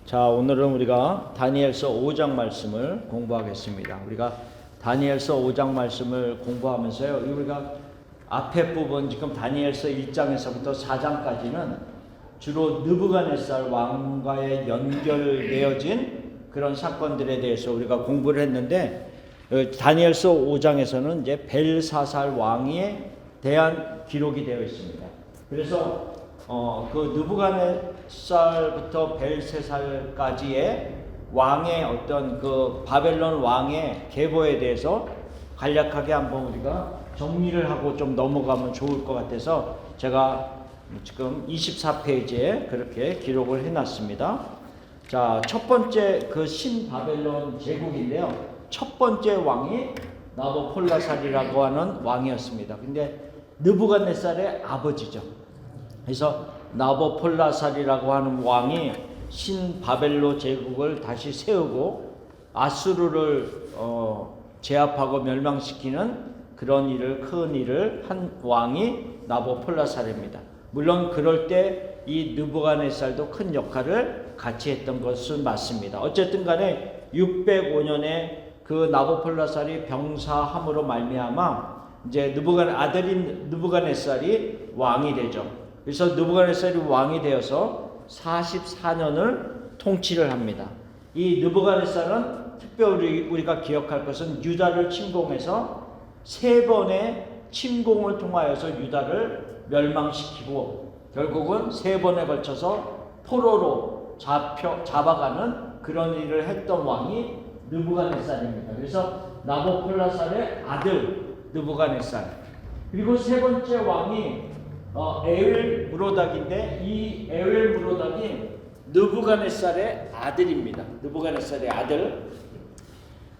자, 오늘은 우리가 다니엘서 5장 말씀을 공부하겠습니다. 우리가 다니엘서 5장 말씀을 공부하면서요, 우리가 앞에 부분 지금 다니엘서 1장에서부터 4장까지는 주로 느부갓네살 왕과의 연결되어진 그런 사건들에 대해서 우리가 공부를 했는데, 다니엘서 5장에서는 이제 벨사살 왕에 대한 기록이 되어 있습니다. 그래서 그 느부갓네살부터 벨사살까지의 왕의 어떤 그 바벨론 왕의 계보에 대해서 간략하게 한번 우리가 정리를 하고 좀 넘어가면 좋을 것 같아서 제가 지금 24페이지에 그렇게 기록을 해놨습니다. 자, 첫 번째 그 신바벨론 제국인데요. 첫 번째 왕이 나보폴라살이라고 하는 왕이었습니다. 근데 느부갓네살의 아버지죠. 그래서 나보폴라살이라고 하는 왕이 신바벨로 제국을 다시 세우고 아수르를 제압하고 멸망시키는 그런 일을, 큰 일을 한 왕이 나보폴라살입니다. 물론 그럴 때 이 느부갓네살도 큰 역할을 같이 했던 것은 맞습니다. 어쨌든 간에 605년에 그 나보폴라살이 병사함으로 말미암아 이제 아들인 느부갓네살이 왕이 되죠. 그래서 느부갓네살이 왕이 되어서 44년을 통치를 합니다. 이 느부갓네살은 특별히 우리가 기억할 것은 유다를 침공해서 3번의 침공을 통하여서 유다를 멸망시키고 결국은 3번에 걸쳐서 포로로 잡아가는 그런 일을 했던 왕이 느부갓네살입니다. 그래서 나보폴라살의 아들 느부갓네살. 그리고 세 번째 왕이 에윌 무로닥인데, 이 에윌 무로닥이 느부갓네살의 아들입니다. 느부갓네살의 아들.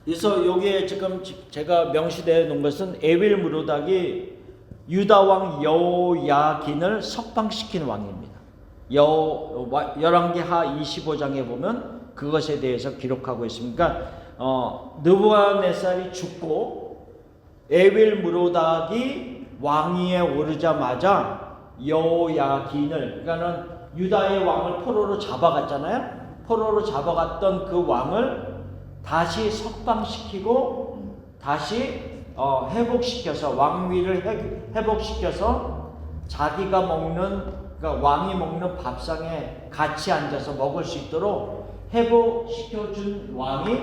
그래서 여기에 지금 제가 명시되어 놓은 것은 에윌 무로닥이 유다 왕 여호야긴을 석방시킨 왕입니다. 열왕기하 25장에 보면 그것에 대해서 기록하고 있습니다. 느부갓네살이 죽고 에윌 무로닥이 왕위에 오르자마자 여호야긴을, 그러니까는 유다의 왕을 포로로 잡아갔잖아요. 포로로 잡아갔던 그 왕을 다시 석방시키고 다시 회복시켜서 왕위를 회복시켜서 자기가 먹는, 그러니까 왕이 먹는 밥상에 같이 앉아서 먹을 수 있도록 회복시켜준 왕이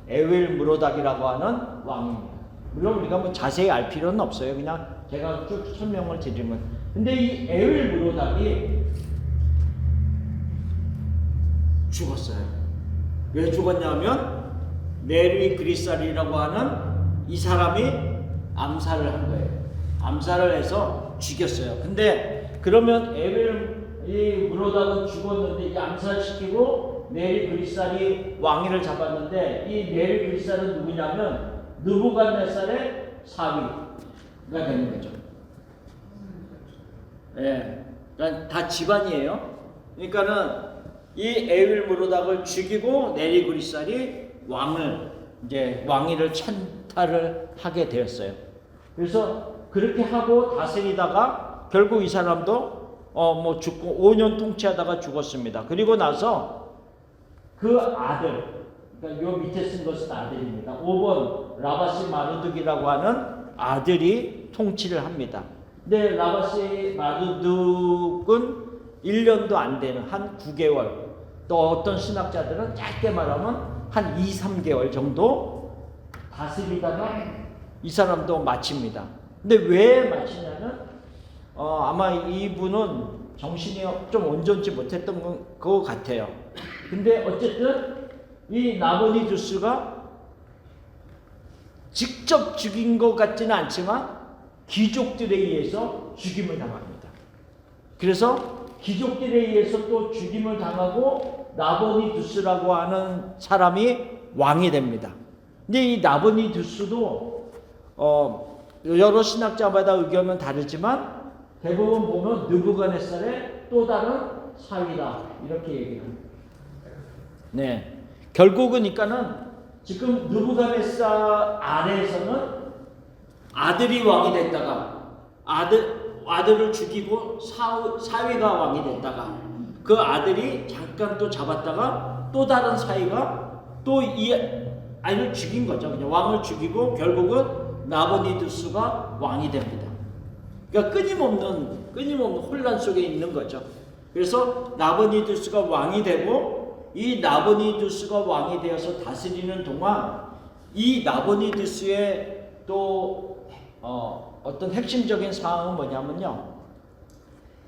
에윌 무로닥이라고 하는 왕입니다. 물론 우리가 뭐 자세히 알 필요는 없어요. 그냥 제가 쭉 설명을 드리면. 근데 이 에윌 무로닥이 죽었어요. 왜 죽었냐면 네리 그리살이라고 하는 이 사람이 암살을 한 거예요. 암살을 해서 죽였어요. 근데 그러면 이 무로닥은 죽었는데 이 암살시키고 네리 그리살이 왕위를 잡았는데, 이 네리 그리살은 누구냐면 느부갓네살의 사위가 되는 거죠. 예, 그러니까 다 집안이에요. 그러니까는 이 에윌 무로닥을 죽이고 네리 그리살이 왕위를 찬탈을 하게 되었어요. 그래서 그렇게 하고 다스리다가 결국 이 사람도 죽고 5년 통치하다가 죽었습니다. 그리고 나서 그 아들, 그러니까 요 밑에 쓴 것은 아들입니다. 5번 라바시 마르둑이라고 하는 아들이 통치를 합니다. 근데 라바시 마르둑은 1년도 안 되는 한 9개월, 또 어떤 신학자들은 짧게 말하면 한 2-3개월 정도 다스리다가 이 사람도 마칩니다. 근데 왜 마치냐면 아마 이분은 정신이 좀 온전치 못했던 것 같아요. 근데 어쨌든 이 나보니두스가 직접 죽인 것 같지는 않지만 귀족들에 의해서 죽임을 당합니다. 그래서 귀족들에 의해서 또 죽임을 당하고 나보니두스라고 하는 사람이 왕이 됩니다. 근데 이 나보니두스도 여러 신학자마다 의견은 다르지만 대부분 보면 느부갓네살의 또 다른 사위다 이렇게 얘기합니다. 네, 결국은 그러니까는 지금 느부갓네살 아래에서는 아들이 왕이 됐다가 아들을 죽이고 사위가 왕이 됐다가 그 아들이 잠깐 또 잡았다가 또 다른 사이가 또 이 아이를 죽인 거죠. 그냥 왕을 죽이고 결국은 나보니두스가 왕이 됩니다. 그러니까 끊임없는 혼란 속에 있는 거죠. 그래서 나보니두스가 왕이 되고 이 나보니두스가 왕이 되어서 다스리는 동안 이 나보니두스의 또 어떤 핵심적인 사항은 뭐냐면요.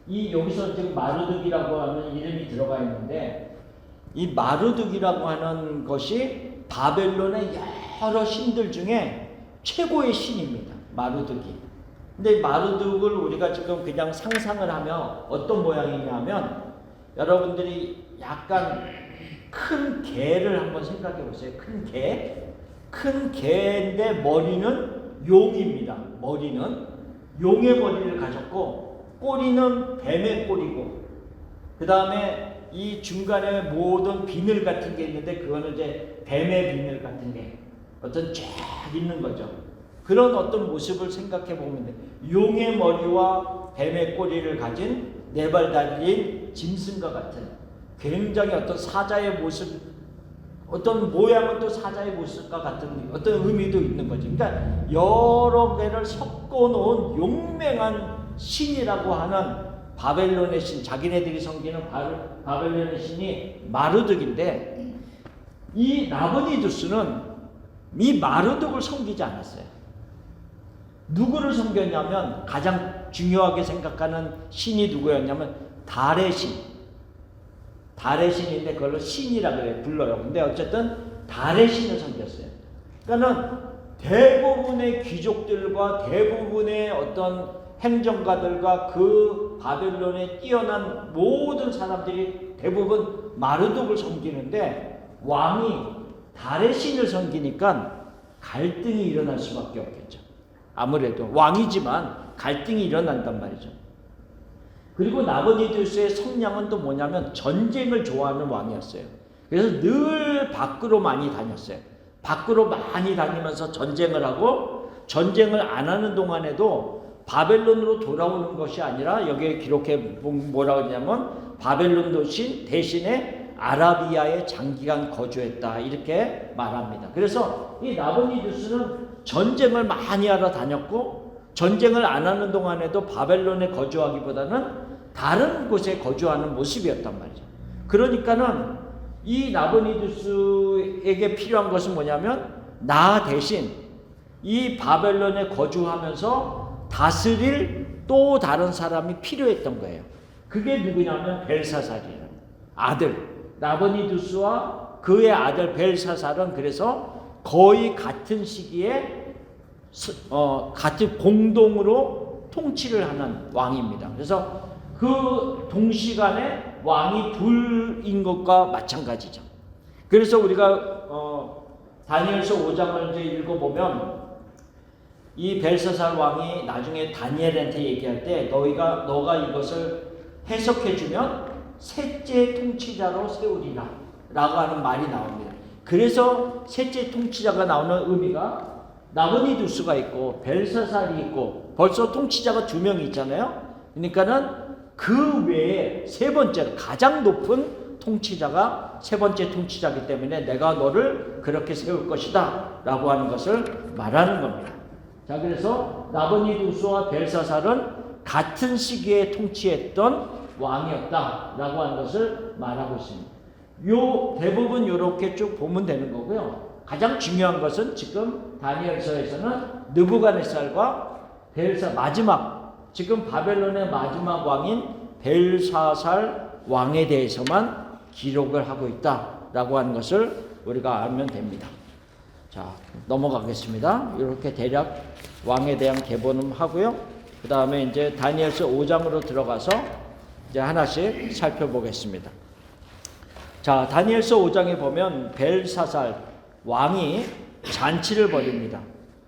이 여기서 지금 마르둑이라고 하는 이름이 들어가 있는데 이 마르둑이라고 하는 것이 바벨론의 여러 신들 중에 최고의 신입니다. 마르둑이. 근데 마르둑을 우리가 지금 그냥 상상을 하면 어떤 모양이냐면 여러분들이 약간 큰 개를 한번 생각해 보세요. 큰 개. 큰 개인데 머리는 용입니다. 머리는 용의 머리를 가졌고 꼬리는 뱀의 꼬리고 그 다음에 이 중간에 모든 비늘 같은 게 있는데 그거는 이제 뱀의 비늘 같은 게 어떤 쫙 있는 거죠. 그런 어떤 모습을 생각해 보면 돼. 용의 머리와 뱀의 꼬리를 가진 네 발 달린 짐승과 같은 굉장히 어떤 사자의 모습, 어떤 모양은 또 사자의 모습과 같은 어떤 의미도 있는 거죠. 그러니까 여러 개를 섞어 놓은 용맹한 신이라고 하는 바벨론의 신, 자기네들이 섬기는 바벨론의 신이 마르둑인데 이 나보니두스는 이 마르둑을 섬기지 않았어요. 누구를 섬겼냐면 가장 중요하게 생각하는 신이 누구였냐면 달의 신. 달의 신인데 그걸로 신이라 그래요. 불러요. 근데 어쨌든 달의 신을 섬겼어요. 그러니까는 대부분의 귀족들과 대부분의 어떤 행정가들과 그 바벨론에 뛰어난 모든 사람들이 대부분 마르둑을 섬기는데 왕이 달의 신을 섬기니까 갈등이 일어날 수밖에 없겠죠. 아무래도 왕이지만 갈등이 일어난단 말이죠. 그리고 나보니두스의 성향은 또 뭐냐면 전쟁을 좋아하는 왕이었어요. 그래서 늘 밖으로 많이 다녔어요. 밖으로 많이 다니면서 전쟁을 하고 전쟁을 안 하는 동안에도 바벨론으로 돌아오는 것이 아니라 여기에 기록해 뭐라고 하냐면 바벨론 도시 대신에 아라비아에 장기간 거주했다 이렇게 말합니다. 그래서 이 나보니두스는 전쟁을 많이 하러 다녔고 전쟁을 안 하는 동안에도 바벨론에 거주하기보다는 다른 곳에 거주하는 모습이었단 말이죠. 그러니까는 이 나보니두스에게 필요한 것은 뭐냐면 나 대신 이 바벨론에 거주하면서 다스릴 또 다른 사람이 필요했던 거예요. 그게 누구냐면 벨사살이라는 아들. 나보니두스와 그의 아들 벨사살은 그래서 거의 같은 시기에 같은 공동으로 통치를 하는 왕입니다. 그래서 그 동시간에 왕이 둘인 것과 마찬가지죠. 그래서 우리가 다니엘서 5장을 이제 읽어보면 이 벨사살 왕이 나중에 다니엘한테 얘기할 때 너가 이것을 해석해주면 셋째 통치자로 세우리라 라고 하는 말이 나옵니다. 그래서 셋째 통치자가 나오는 의미가 나보니두스가 있고 벨사살이 있고 벌써 통치자가 2명이 있잖아요. 그러니까는 그 외에 세 번째로 가장 높은 통치자가 세 번째 통치자이기 때문에 내가 너를 그렇게 세울 것이다 라고 하는 것을 말하는 겁니다. 자, 그래서 나보니두스와 벨사살은 같은 시기에 통치했던 왕이었다 라고 하는 것을 말하고 있습니다. 대부분 이렇게 쭉 보면 되는 거고요. 가장 중요한 것은 지금 다니엘서에서는 느부갓네살과 마지막 지금 바벨론의 마지막 왕인 벨사살 왕에 대해서만 기록을 하고 있다라고 하는 것을 우리가 알면 됩니다. 자, 넘어가겠습니다. 이렇게 대략 왕에 대한 개본을 하고요. 그 다음에 이제 다니엘서 5장으로 들어가서 이제 하나씩 살펴보겠습니다. 자, 다니엘서 5장에 보면 벨사살 왕이 잔치를 벌입니다.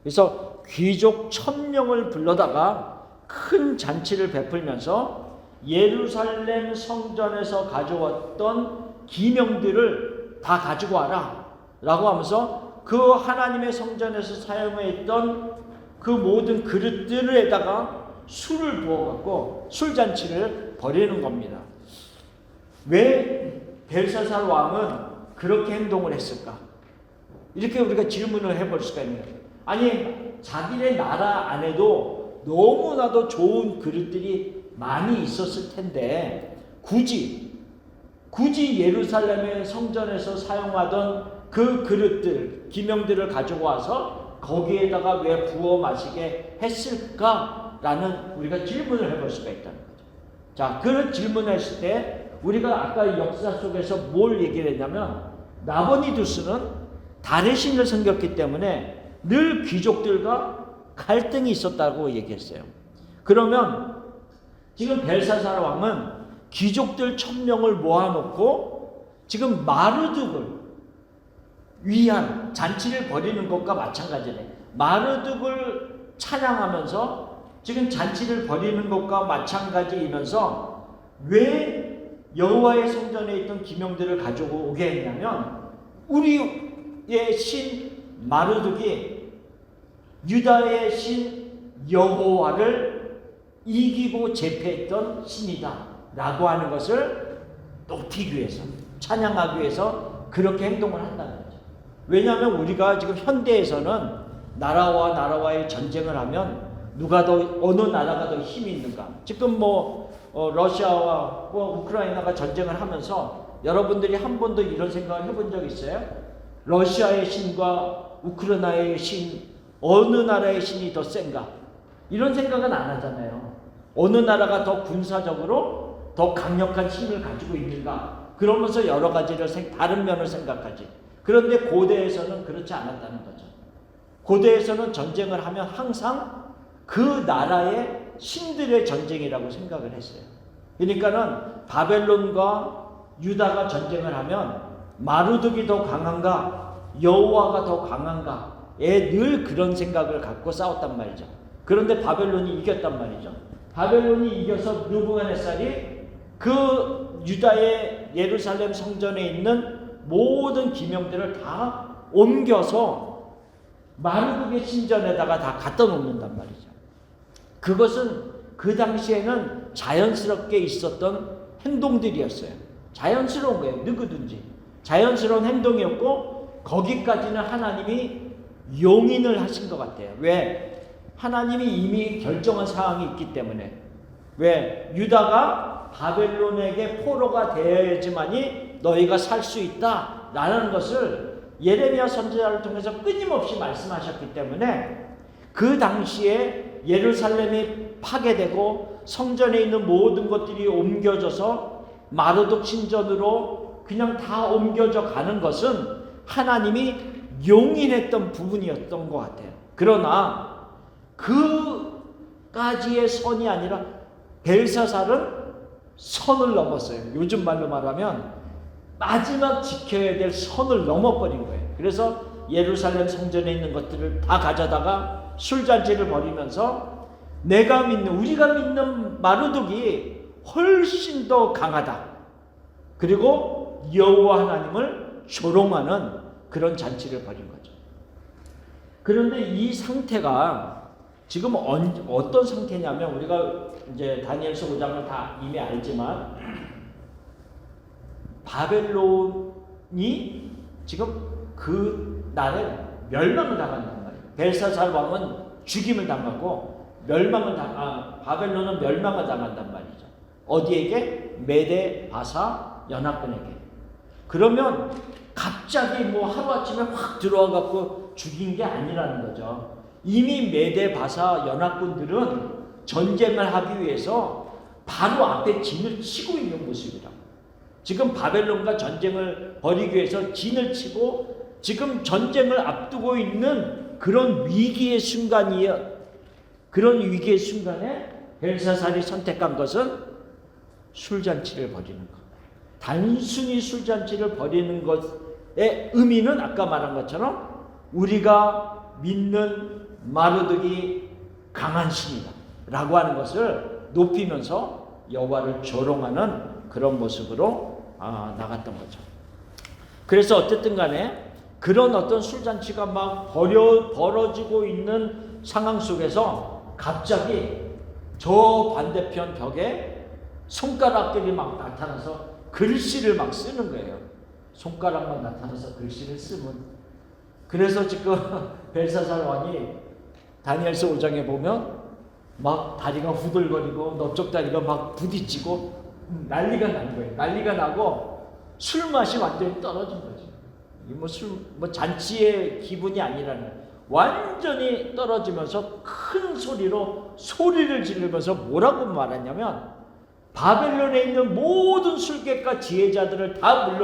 그래서 귀족 1000명을 불러다가 큰 잔치를 베풀면서 예루살렘 성전에서 가져왔던 기명들을 다 가지고 와라 라고 하면서 그 하나님의 성전에서 사용했던 그 모든 그릇들에다가 술을 부어갖고 술잔치를 벌이는 겁니다. 왜 벨사살 왕은 그렇게 행동을 했을까? 이렇게 우리가 질문을 해볼 수가 있는 거예요. 아니, 자기네 나라 안에도 너무나도 좋은 그릇들이 많이 있었을 텐데 굳이 예루살렘의 성전에서 사용하던 그 그릇들, 기명들을 가지고 와서 거기에다가 왜 부어 마시게 했을까라는 우리가 질문을 해볼 수가 있다는 거죠. 자, 그런 질문을 했을 때 우리가 아까 역사 속에서 뭘 얘기를 했냐면 나보니두스는 달의 신을 섬겼기 때문에 늘 귀족들과 갈등이 있었다고 얘기했어요. 그러면 지금 벨사살 왕은 귀족들 1000명을 모아놓고 지금 마르둑을 위한 잔치를 벌이는 것과 마찬가지네. 마르둑을 찬양하면서 지금 잔치를 벌이는 것과 마찬가지이면서 왜 여호와의 성전에 있던 기명들을 가지고 오게 했냐면 우리의 신 마르둑이 유다의 신 여호와를 이기고 제패했던 신이다 라고 하는 것을 높이기 위해서, 찬양하기 위해서 그렇게 행동을 한다는 거죠. 왜냐하면 우리가 지금 현대에서는 나라와 나라와의 전쟁을 하면 어느 나라가 더 힘이 있는가. 지금 러시아와 우크라이나가 전쟁을 하면서 여러분들이 한 번도 이런 생각을 해본 적 있어요? 러시아의 신과 우크라이나의 신, 어느 나라의 신이 더 센가? 이런 생각은 안 하잖아요. 어느 나라가 더 군사적으로 더 강력한 힘을 가지고 있는가? 그러면서 여러 가지를 다른 면을 생각하지. 그런데 고대에서는 그렇지 않았다는 거죠. 고대에서는 전쟁을 하면 항상 그 나라의 신들의 전쟁이라고 생각을 했어요. 그러니까는 바벨론과 유다가 전쟁을 하면 마르둑이 더 강한가, 여호와가 더 강한가에 늘 그런 생각을 갖고 싸웠단 말이죠. 그런데 바벨론이 이겼단 말이죠. 바벨론이 이겨서 느부갓네살이 그 유다의 예루살렘 성전에 있는 모든 기명들을 다 옮겨서 마르둑의 신전에다가 다 갖다 놓는단 말이죠. 그것은 그 당시에는 자연스럽게 있었던 행동들이었어요. 자연스러운 거예요. 누구든지. 자연스러운 행동이었고 거기까지는 하나님이 용인을 하신 것 같아요. 왜? 하나님이 이미 결정한 사항이 있기 때문에. 왜? 유다가 바벨론에게 포로가 되어야지만이 너희가 살 수 있다 라는 것을 예레미야 선지자를 통해서 끊임없이 말씀하셨기 때문에 그 당시에 예루살렘이 파괴되고 성전에 있는 모든 것들이 옮겨져서 마르둑 신전으로 그냥 다 옮겨져 가는 것은 하나님이 용인했던 부분이었던 것 같아요. 그러나 그까지의 선이 아니라 벨사살은 선을 넘었어요. 요즘 말로 말하면 마지막 지켜야 될 선을 넘어버린 거예요. 그래서 예루살렘 성전에 있는 것들을 다 가져다가 술잔치를 벌이면서 우리가 믿는 마르둑이 훨씬 더 강하다. 그리고 여호와 하나님을 조롱하는 그런 잔치를 벌인 거죠. 그런데 이 상태가 지금 어떤 상태냐면 우리가 이제 다니엘서 5장을 다 이미 알지만 바벨론이 지금 그 날에 멸망을 당한단 말이에요. 벨사살 왕은 죽임을 당하고 바벨론은 멸망을 당한단 말이죠. 어디에게? 메데 바사 연합군에게. 그러면 갑자기 하루아침에 확 들어와 갖고 죽인 게 아니라는 거죠. 이미 메데 바사 연합군들은 전쟁을 하기 위해서 바로 앞에 진을 치고 있는 모습이라고. 지금 바벨론과 전쟁을 벌이기 위해서 진을 치고 지금 전쟁을 앞두고 있는 그런 위기의 순간이에요. 그런 위기의 순간에 벨사살이 선택한 것은 술잔치를 벌이는 것. 단순히 술잔치를 벌이는 것의 의미는 아까 말한 것처럼 우리가 믿는 마르둑이 강한 신이다 라고 하는 것을 높이면서 여호와를 조롱하는 그런 모습으로 나갔던 거죠. 그래서 어쨌든 간에 그런 어떤 술잔치가 막 벌어지고 있는 상황 속에서 갑자기 저 반대편 벽에 손가락들이 막 나타나서 글씨를 막 쓰는 거예요. 손가락만 나타나서 글씨를 쓰면. 그래서 지금 벨사살 왕이 다니엘서 5장에 보면 막 다리가 후들거리고 넓적 다리가 막 부딪히고 난리가 난 거예요. 난리가 나고 술 맛이 완전히 떨어진 거죠. 뭐 잔치의 기분이 아니라는, 완전히 떨어지면서 큰 소리로 소리를 지르면서 뭐라고 말하냐면, 바벨론에 있는 모든 술객과 지혜자들을 다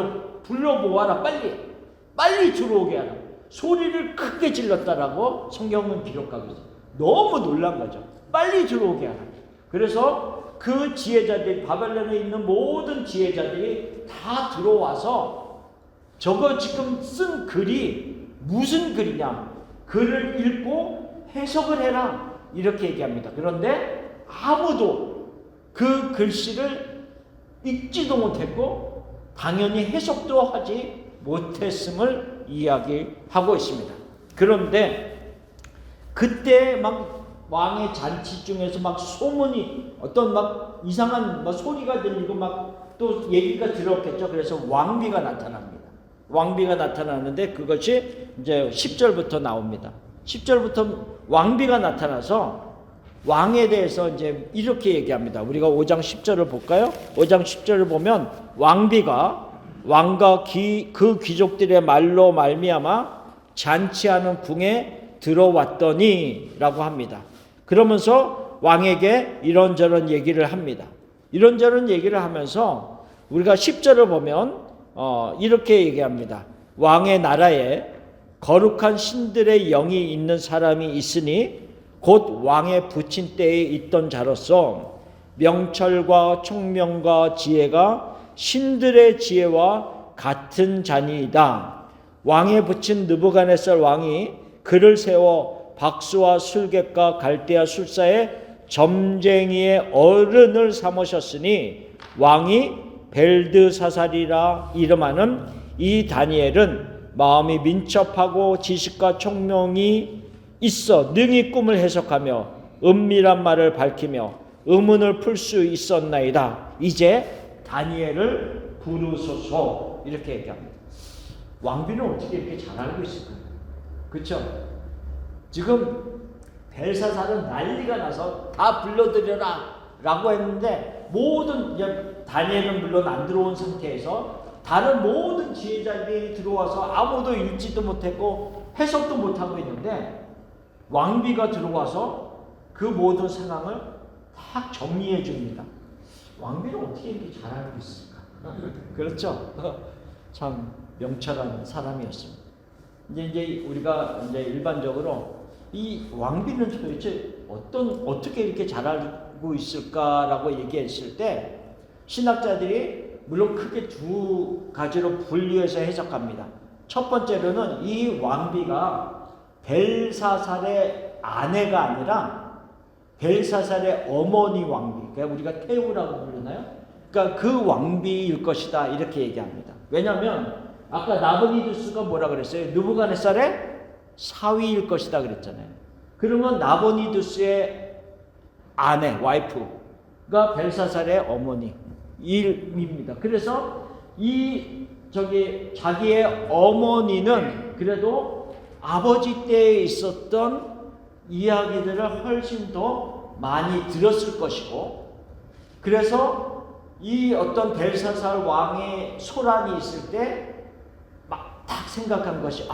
불러 모아라. 빨리 들어오게 하라. 소리를 크게 질렀다라고 성경은 기록하고 있어요. 너무 놀란 거죠. 빨리 들어오게 하라. 그래서 그 지혜자들이, 바벨론에 있는 모든 지혜자들이 다 들어와서 저거 지금 쓴 글이 무슨 글이냐, 글을 읽고 해석을 해라, 이렇게 얘기합니다. 그런데 아무도 그 글씨를 읽지도 못했고 당연히 해석도 하지 못했음을 이야기하고 있습니다. 그런데 그때 막 왕의 잔치 중에서 막 소문이, 어떤 막 이상한 막 소리가 들리고 막 또 얘기가 들었겠죠. 그래서 왕비가 나타납니다. 왕비가 나타나는데 그것이 이제 10절부터 나옵니다. 10절부터 왕비가 나타나서 왕에 대해서 이제 이렇게 얘기합니다. 우리가 5장 10절을 볼까요? 5장 10절을 보면 왕비가 왕과 그 귀족들의 말로 말미암아 잔치하는 궁에 들어왔더니 라고 합니다. 그러면서 왕에게 이런저런 얘기를 합니다. 이런저런 얘기를 하면서 우리가 10절을 보면 이렇게 얘기합니다. 왕의 나라에 거룩한 신들의 영이 있는 사람이 있으니 곧 왕의 부친 때에 있던 자로서 명철과 총명과 지혜가 신들의 지혜와 같은 자니이다. 왕의 부친 느부갓네살 왕이 그를 세워 박수와 술객과 갈대아 술사의 점쟁이의 어른을 삼으셨으니 왕이 벨드사살이라 이름하는 이 다니엘은 마음이 민첩하고 지식과 총명이 있어 능히 꿈을 해석하며 은밀한 말을 밝히며 의문을 풀 수 있었나이다. 이제 다니엘을 부르소서, 이렇게 얘기합니다. 왕비는 어떻게 이렇게 잘 알고 있을까요? 그렇죠? 지금 벨사살은 난리가 나서 다 불러들여라 라고 했는데, 모든, 이제 다니엘은 물론 안 들어온 상태에서 다른 모든 지혜자들이 들어와서 아무도 읽지도 못했고 해석도 못하고 있는데, 왕비가 들어와서 그 모든 상황을 다 정리해 줍니다. 왕비는 어떻게 이렇게 잘 알고 있을까? 그렇죠? 참 명철한 사람이었습니다. 이제 우리가 이제 일반적으로 이 왕비는 도대체 어떻게 이렇게 잘 알고 있을까라고 얘기했을 때, 신학자들이 물론 크게 두 가지로 분류해서 해석합니다. 첫 번째로는 이 왕비가 벨사살의 아내가 아니라 벨사살의 어머니 왕비, 그러니까 우리가 태우라고 부르나요? 그러니까 그 왕비일 것이다, 이렇게 얘기합니다. 왜냐하면 아까 나보니두스가 뭐라 그랬어요? 느부갓네살의 사위일 것이다 그랬잖아요. 그러면 나보니두스의 아내, 와이프가 벨사살의 어머니입니다. 그래서 자기의 어머니는 그래도 아버지 때에 있었던 이야기들을 훨씬 더 많이 들었을 것이고, 그래서 이 어떤 벨사살 왕의 소란이 있을 때 막 딱 생각한 것이,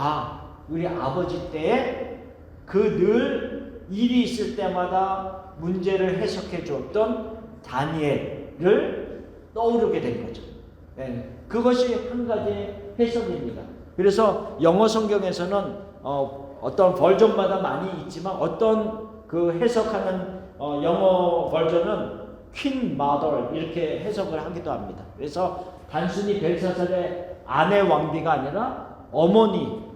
우리 아버지 때에 그 늘 일이 있을 때마다 문제를 해석해 주었던 다니엘을 떠오르게 된 거죠. 네, 그것이 한 가지의 해석입니다. 그래서 영어 성경에서는 어떤 버전마다 많이 있지만 어떤 그 해석하는 영어 버전은 퀸 마더 이렇게 해석을 하기도 합니다. 그래서 단순히 벨사살의 아내 왕비가 아니라 어머니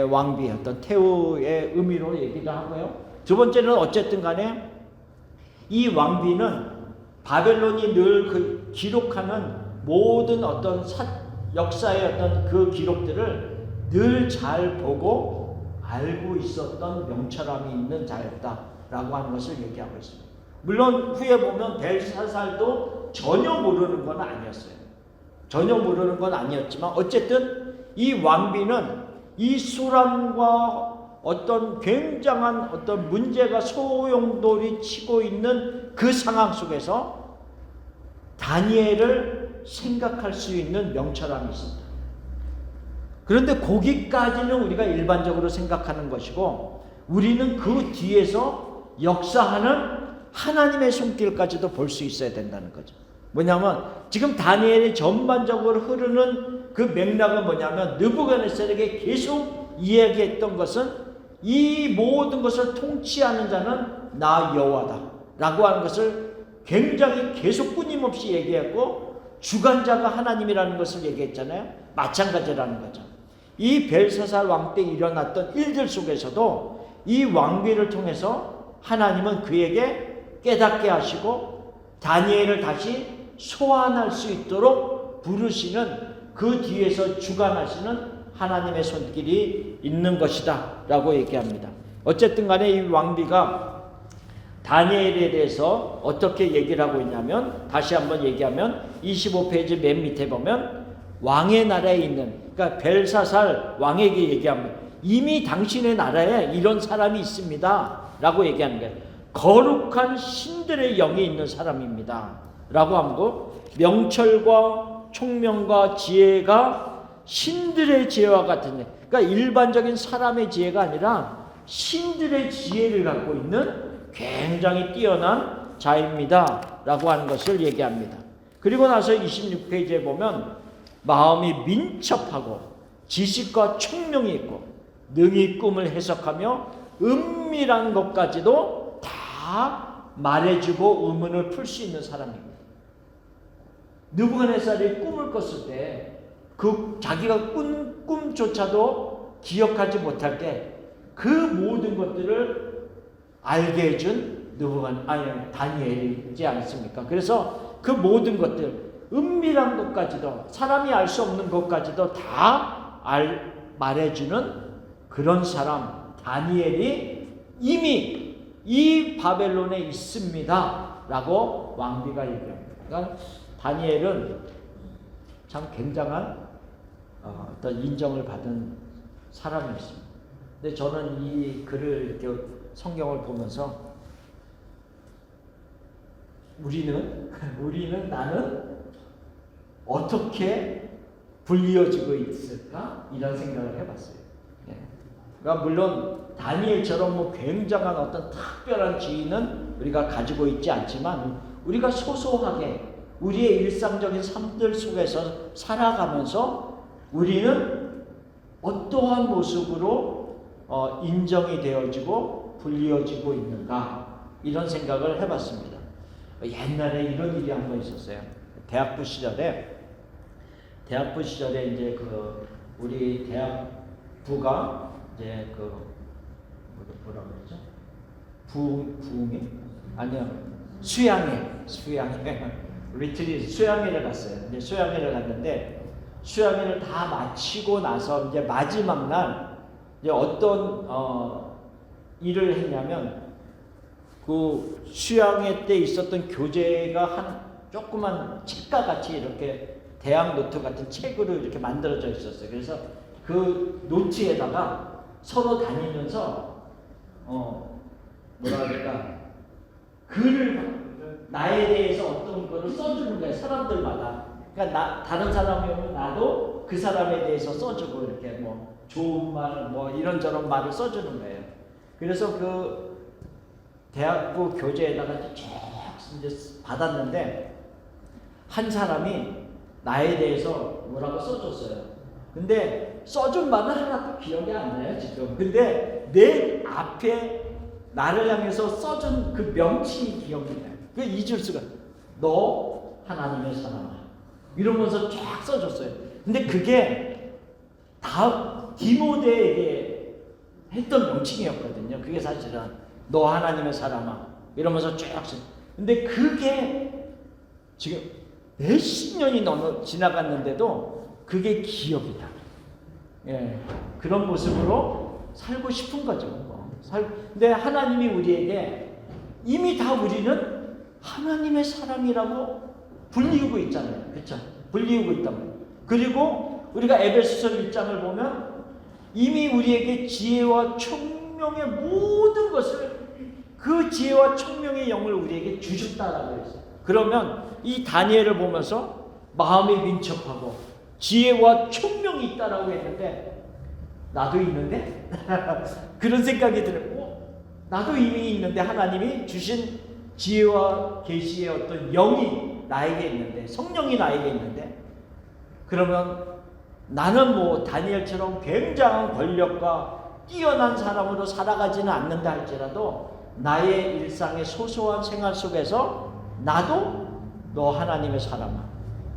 왕비, 어떤 태우의 의미로 얘기도 하고요. 두 번째는 어쨌든 간에 이 왕비는 바벨론이 늘 기록하는 모든 어떤 역사의 어떤 그 기록들을 늘 잘 보고 알고 있었던 명철함이 있는 자였다라고 하는 것을 얘기하고 있습니다. 물론 후에 보면 벨사살도 전혀 모르는 건 아니었어요. 전혀 모르는 건 아니었지만 어쨌든 이 왕비는 이 수란과 어떤 굉장한 어떤 문제가 소용돌이 치고 있는 그 상황 속에서 다니엘을 생각할 수 있는 명철함이 있습니다. 그런데 거기까지는 우리가 일반적으로 생각하는 것이고 우리는 그 뒤에서 역사하는 하나님의 손길까지도 볼 수 있어야 된다는 거죠. 뭐냐면 지금 다니엘이 전반적으로 흐르는 그 맥락은 뭐냐면 느부갓네살에게 계속 이야기했던 것은 이 모든 것을 통치하는 자는 나 여호와다 라고 하는 것을 굉장히 계속 끊임없이 얘기했고 주관자가 하나님이라는 것을 얘기했잖아요. 마찬가지라는 거죠. 이 벨사살 왕 때 일어났던 일들 속에서도 이 왕비를 통해서 하나님은 그에게 깨닫게 하시고 다니엘을 다시 소환할 수 있도록 부르시는 그 뒤에서 주관하시는 하나님의 손길이 있는 것이다 라고 얘기합니다. 어쨌든 간에 이 왕비가 다니엘에 대해서 어떻게 얘기를 하고 있냐면 다시 한번 얘기하면 25페이지 맨 밑에 보면 왕의 나라에 있는 그러니까 벨사살 왕에게 얘기합니다. 이미 당신의 나라에 이런 사람이 있습니다 라고 얘기하는 거예요. 거룩한 신들의 영이 있는 사람입니다 라고 하고 명철과 총명과 지혜가 신들의 지혜와 같은 그러니까 일반적인 사람의 지혜가 아니라 신들의 지혜를 갖고 있는 굉장히 뛰어난 자입니다 라고 하는 것을 얘기합니다. 그리고 나서 26페이지에 보면 마음이 민첩하고 지식과 총명이 있고 능히 꿈을 해석하며 은밀한 것까지도 다 말해주고 의문을 풀 수 있는 사람입니다. 느부갓네살이 꿈을 꿨을 때 그 자기가 꾼 꿈조차도 기억하지 못할 때 그 모든 것들을 알게 해준 다니엘이지 않습니까? 그래서 그 모든 것들 은밀한 것까지도 사람이 알 수 없는 것까지도 다 말해주는 그런 사람 다니엘이 이미 이 바벨론에 있습니다 라고 왕비가 얘기합니다. 그러니까 다니엘은 참 굉장한 어떤 인정을 받은 사람이었습니다. 근데 저는 이 글을 이렇게 성경을 보면서 나는 어떻게 불리어지고 있을까? 이런 생각을 해봤어요. 그러니까 물론 다니엘처럼 뭐 굉장한 어떤 특별한 지위는 우리가 가지고 있지 않지만 우리가 소소하게 우리의 일상적인 삶들 속에서 살아가면서 우리는 어떠한 모습으로 인정이 되어지고 불리어지고 있는가 이런 생각을 해봤습니다. 옛날에 이런 일이 한 번 있었어요. 대학부 시절에 이제 그 우리 대학부가 이제 그 뭐라 그러죠? 부흥회? 아니요. 수양회. 리트릿 수양회를 갔어요. 이제 수양회를 갔는데 수양회를 다 마치고 나서 이제 마지막 날 이제 어떤 일을 했냐면 그 수양회 때 있었던 교재가 한 조그만 책과 같이 이렇게 대학 노트 같은 책으로 이렇게 만들어져 있었어요. 그래서 그 노트에다가 서로 다니면서 뭐라 그럴까 글을 나에 대해서 어떤 거를 써주는 거예요. 사람들마다. 그러니까 다른 사람이 오면 나도 그 사람에 대해서 써주고 이렇게 뭐 좋은 말 뭐 이런저런 말을 써주는 거예요. 그래서 그 대학부 교재에다가 쭉 이제 받았는데 한 사람이 나에 대해서 뭐라고 써줬어요. 근데 써준 말은 하나도 기억이 안 나요 지금. 근데 내 앞에 나를 향해서 써준 그 명칭이 기억이 나요. 그 잊을 수가. 너 하나님의 사람아. 이러면서 쫙 써줬어요. 근데 그게 다 디모데에게 했던 명칭이었거든요. 그게 사실은 너 하나님의 사람아. 이러면서 쫙 써. 근데 그게 지금 몇십 년이 지나갔는데도 그게 기억이 나. 예, 그런 모습으로 살고 싶은 거죠. 근데 하나님이 우리에게 이미 다 우리는 하나님의 사람이라고 불리우고 있잖아요. 그렇죠? 불리우고 있단 말이에요. 그리고 우리가 에베소서 1장을 보면 이미 우리에게 지혜와 총명의 모든 것을, 그 지혜와 총명의 영을 우리에게 주셨다라고 했어요. 그러면 이 다니엘을 보면서 마음이 민첩하고 지혜와 총명이 있다라고 했는데, 나도 있는데? 그런 생각이 들어요. 나도 이미 있는데 하나님이 주신 지혜와 계시의 어떤 영이 나에게 있는데, 성령이 나에게 있는데, 그러면 나는 뭐 다니엘처럼 굉장한 권력과 뛰어난 사람으로 살아가지는 않는다 할지라도 나의 일상의 소소한 생활 속에서 나도 너 하나님의 사람아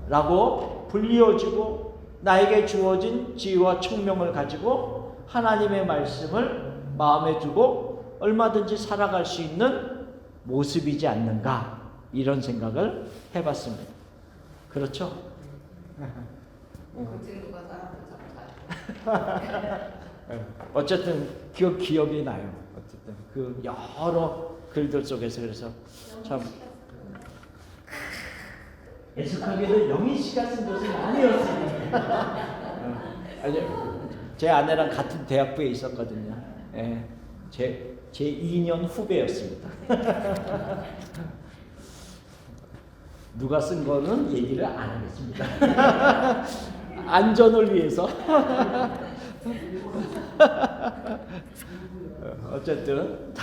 라고 불리워지고, 나에게 주어진 지혜와 총명을 가지고 하나님의 말씀을 마음에 두고 얼마든지 살아갈 수 있는 모습이지 않는가, 이런 생각을 해봤습니다. 그렇죠? 그 친구가 사람을 잡아요. 어쨌든 그 기억이 나요. 어쨌든 그 여러 글들 속에서. 그래서 참 애석하게도 영희 씨가 쓴 것은 아니었습니다. 아니, 제 아내랑 같은 대학부에 있었거든요. 예, 제 2년 후배였습니다. 누가 쓴 거는 얘기를 안 하겠습니다. 안전을 위해서. 어쨌든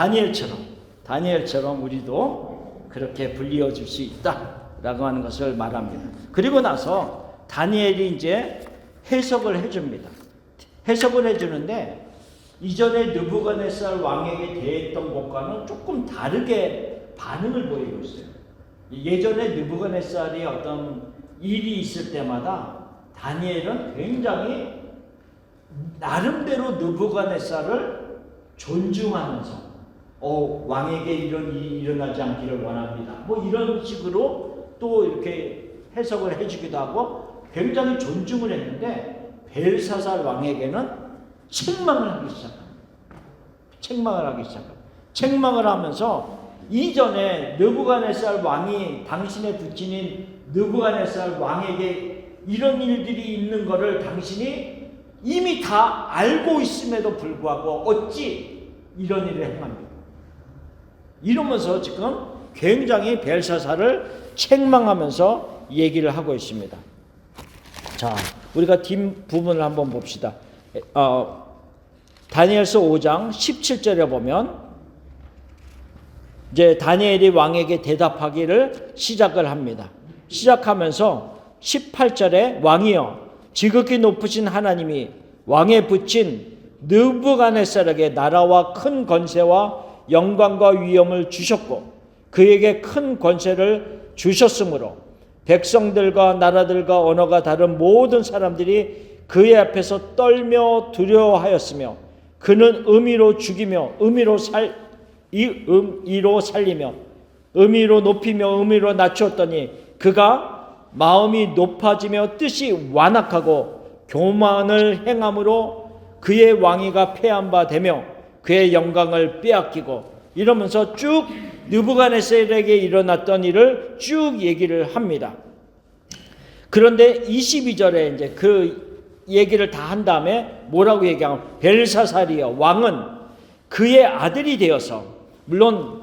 다니엘처럼 우리도 그렇게 불리워질 수 있다라고 하는 것을 말합니다. 그리고 나서 다니엘이 이제 해석을 해줍니다. 해석을 해주는데 이전에 느부갓네살 왕에게 대했던 것과는 조금 다르게 반응을 보이고 있어요. 예전에 느부갓네살이 어떤 일이 있을 때마다 다니엘은 굉장히 나름대로 느부갓네살을 존중하면서 왕에게 이런 일이 일어나지 않기를 원합니다. 뭐 이런 식으로 또 이렇게 해석을 해주기도 하고 굉장히 존중을 했는데, 벨사살 왕에게는 책망을 하기 시작합니다. 책망을 하면서 이전에 느부갓네살 왕이, 당신의 부친인 느부갓네살 왕에게 이런 일들이 있는 것을 당신이 이미 다 알고 있음에도 불구하고 어찌 이런 일을 행합니까? 이러면서 지금 굉장히 벨사살을 책망하면서 얘기를 하고 있습니다. 자, 우리가 뒷 부분을 한번 봅시다. 다니엘서 5장 17절에 보면 이제 다니엘이 왕에게 대답하기를 시작을 합니다. 시작하면서 18절에 왕이여, 지극히 높으신 하나님이 왕에 붙인 느부갓네살에게 나라와 큰 권세와 영광과 위엄을 주셨고 그에게 큰 권세를 주셨으므로 백성들과 나라들과 언어가 다른 모든 사람들이 그의 앞에서 떨며 두려워하였으며 그는 의미로 죽이며 의미로 살리며 의미로 높이며 의미로 낮추었더니 그가 마음이 높아지며 뜻이 완악하고 교만을 행함으로 그의 왕위가 패한 바 되며 그의 영광을 빼앗기고, 이러면서 쭉 느부갓네살에게 일어났던 일을 쭉 얘기를 합니다. 그런데 22절에 이제 그 얘기를 다 한 다음에 뭐라고 얘기하면, 벨사살이여 왕은 그의 아들이 되어서, 물론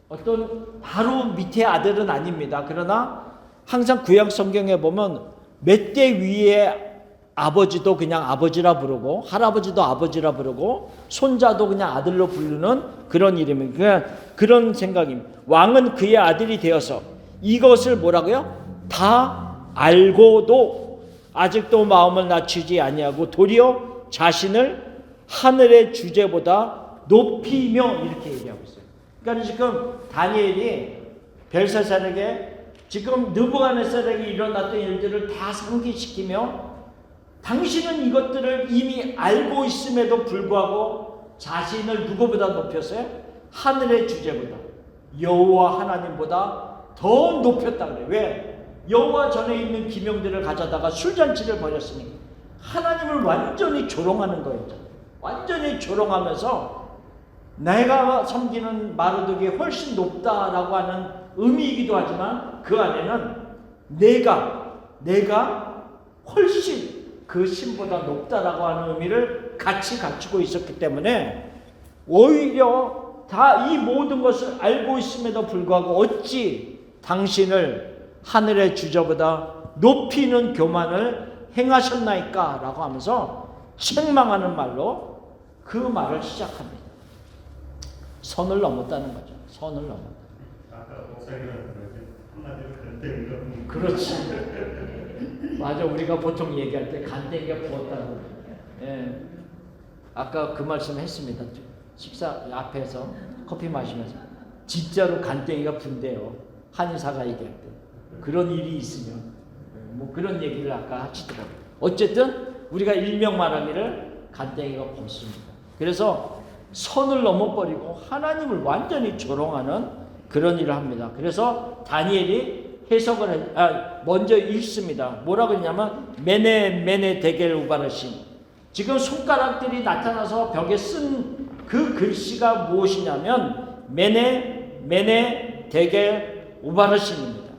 어떤 바로 밑에 아들은 아닙니다. 그러나 항상 구약 성경에 보면 몇 대 위에 아버지도 그냥 아버지라 부르고 할아버지도 아버지라 부르고 손자도 그냥 아들로 부르는 그런 이름입니다. 그냥 그런 생각입니다. 왕은 그의 아들이 되어서 이것을 뭐라고요? 다 알고도 아직도 마음을 낮추지 아니하고 도리어 자신을 하늘의 주제보다 높이며, 이렇게 얘기하고 있어요. 그러니까 지금 다니엘이 벨사살에게 지금 느부갓네살에게 일어났던 일들을 다 상기시키며, 당신은 이것들을 이미 알고 있음에도 불구하고 자신을 누구보다 높였어요? 하늘의 주제보다, 여호와 하나님보다 더 높였다 그래요. 왜? 여호와 전에 있는 기명들을 가져다가 술잔치를 벌였으니까 하나님을 완전히 조롱하는 거였죠. 완전히 조롱하면서 내가 섬기는 마르독이 훨씬 높다라고 하는 의미이기도 하지만 그 안에는 내가 내가 훨씬 그 신보다 높다라고 하는 의미를 같이 갖추고 있었기 때문에 오히려 다 이 모든 것을 알고 있음에도 불구하고 어찌 당신을 하늘의 주저보다 높이는 교만을 행하셨나이까 라고 하면서 책망하는 말로 그 말을 시작합니다. 선을 넘었다는 거죠. 선을 넘었다. 아까 목사님은 한마디로 간땡이가. 그렇지. 맞아. 우리가 보통 얘기할 때 간땡이가 부었다고. 예. 아까 그 말씀 했습니다. 식사 앞에서 커피 마시면서 진짜로 간땡이가 분대요. 한의사가 얘기할 때 그런 일이 있으면 뭐 그런 얘기를 아까 하시더라고요. 어쨌든 우리가 일명 말하기를 간땡이가 벗습니다. 그래서 선을 넘어버리고 하나님을 완전히 조롱하는 그런 일을 합니다. 그래서 다니엘이 해석을 먼저 읽습니다. 뭐라고 했냐면 메네 데겔 우바르신. 지금 손가락들이 나타나서 벽에 쓴 그 글씨가 무엇이냐면 메네 데겔 우바르신입니다.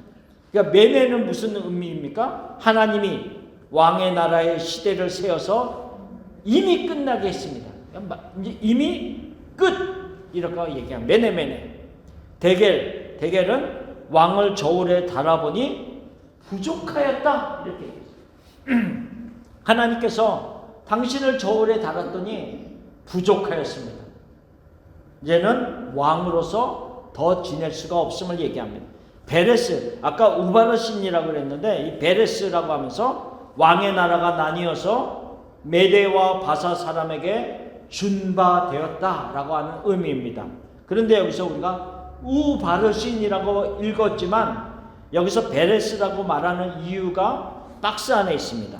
그러니까 메네는 무슨 의미입니까? 하나님이 왕의 나라의 시대를 세워서 이미 끝나게 했습니다. 이미 끝 이렇게 얘기합니다. 메네 데겔은 왕을 저울에 달아보니 부족하였다 이렇게 얘기했어요. 하나님께서 당신을 저울에 달았더니 부족하였습니다. 이제는 왕으로서 더 지낼 수가 없음을 얘기합니다. 베레스, 아까 우바르신이라고 그랬는데 이 베레스라고 하면서 왕의 나라가 나뉘어서 메대와 바사 사람에게 준바되었다라고 하는 의미입니다. 그런데 여기서 우리가 우바르신이라고 읽었지만 여기서 베레스라고 말하는 이유가 박스 안에 있습니다.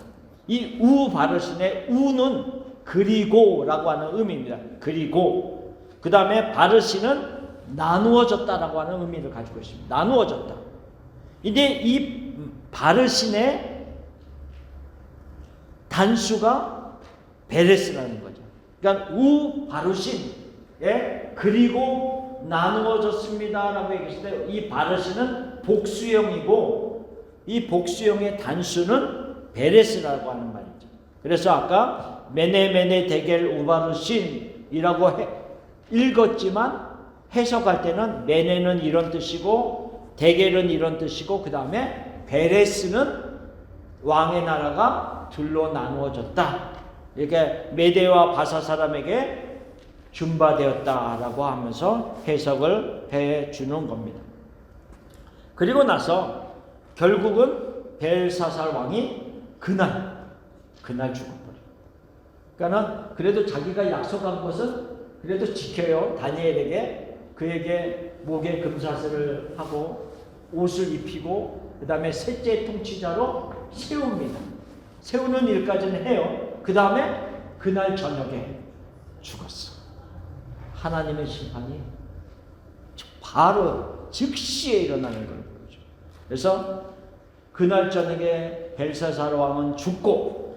이 우바르신의 우는 그리고라고 하는 의미입니다. 그리고 그 다음에 바르신은 나누어졌다라고 하는 의미를 가지고 있습니다. 나누어졌다. 이제 이 바르신의 단수가 베레스라는 거죠. 그러니까 우 바르신에 그리고 나누어졌습니다라고 얘기했을 때 이 바르신은 복수형이고 이 복수형의 단수는 베레스라고 하는 말이죠. 그래서 아까 메네 데겔 우바르신이라고 읽었지만 해석할 때는 메네는 이런 뜻이고 데겔은 이런 뜻이고 그 다음에 베레스는 왕의 나라가 둘로 나누어졌다. 이렇게 메대와 바사 사람에게 준바되었다라고 하면서 해석을 해주는 겁니다. 그리고 나서 결국은 벨사살 왕이 그날 죽어버려요. 그러니까는 그래도 자기가 약속한 것은 그래도 지켜요. 다니엘에게 그에게 목에 금사슬을 하고 옷을 입히고 그 다음에 셋째 통치자로 세웁니다. 세우는 일까지는 해요. 그 다음에 그날 저녁에 죽었어. 하나님의 심판이 바로 즉시에 일어나는 걸 보여줘. 그래서 그날 저녁에 벨사살 왕은 죽고